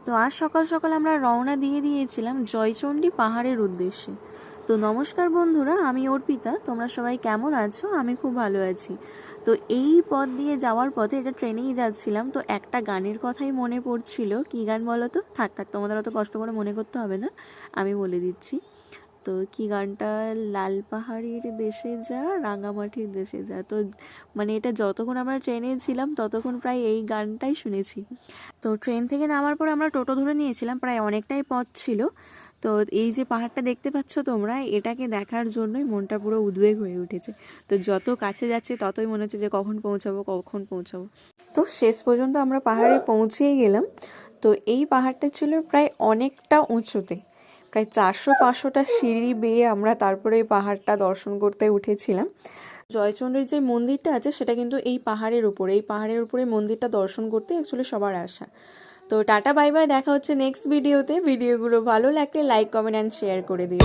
তো আজ সকাল সকাল আমরা রওনা দিয়ে দিয়েছিলাম জয়চণ্ডী পাহাড়ের উদ্দেশ্যে। তো নমস্কার বন্ধুরা, আমি অর্পিতা। তোমরা সবাই কেমন আছো? আমি খুব ভালো আছি। তো এই পথ দিয়ে যাওয়ার পথে, এটা ট্রেনেই যাচ্ছিলাম, তো একটা গানের কথাই মনে পড়ছিল। কী গান বলো তো? থাক থাক, তোমাদের অত কষ্ট করে মনে করতে হবে না, আমি বলে দিচ্ছি। তো কি গানটা, লাল পাহাড়ির দেশে যা, রাঙামাটির দেশে যা। তো মানে এটা যতক্ষণ আমরা ট্রেনে ছিলাম ততক্ষণ প্রায় এই গানটাই শুনেছি। তো ট্রেন থেকে নামার পরে আমরা টোটো ধরে নিয়েছিলাম, প্রায় অনেকটাই পথ ছিল। তো এই যে পাহাড়টা দেখতে পাচ্ছ তোমরা, এটাকে দেখার জন্যই মনটা পুরো উদ্বেগ হয়ে উঠেছে। তো যত কাছে যাচ্ছে ততই মনে হচ্ছে যে কখন পৌঁছাবো কখন পৌঁছাবো। তো শেষ পর্যন্ত আমরা পাহাড়ে পৌঁছেই গেলাম। তো এই পাহাড়টা ছিল প্রায় অনেকটা উঁচুতে, প্রায় 400-500টা সিঁড়ি বেয়ে আমরা তারপরে এই পাহাড়টা দর্শন করতে উঠেছিলাম। জয়চণ্ডীর যে মন্দিরটা আছে সেটা কিন্তু এই পাহাড়ের উপরে মন্দিরটা দর্শন করতে অ্যাকচুয়ালি সবার আসা। তো টাটা বাই বাই, দেখা হচ্ছে নেক্সট ভিডিওতে। ভিডিওগুলো ভালো লাগলে লাইক, কমেন্ট অ্যান্ড শেয়ার করে দিও।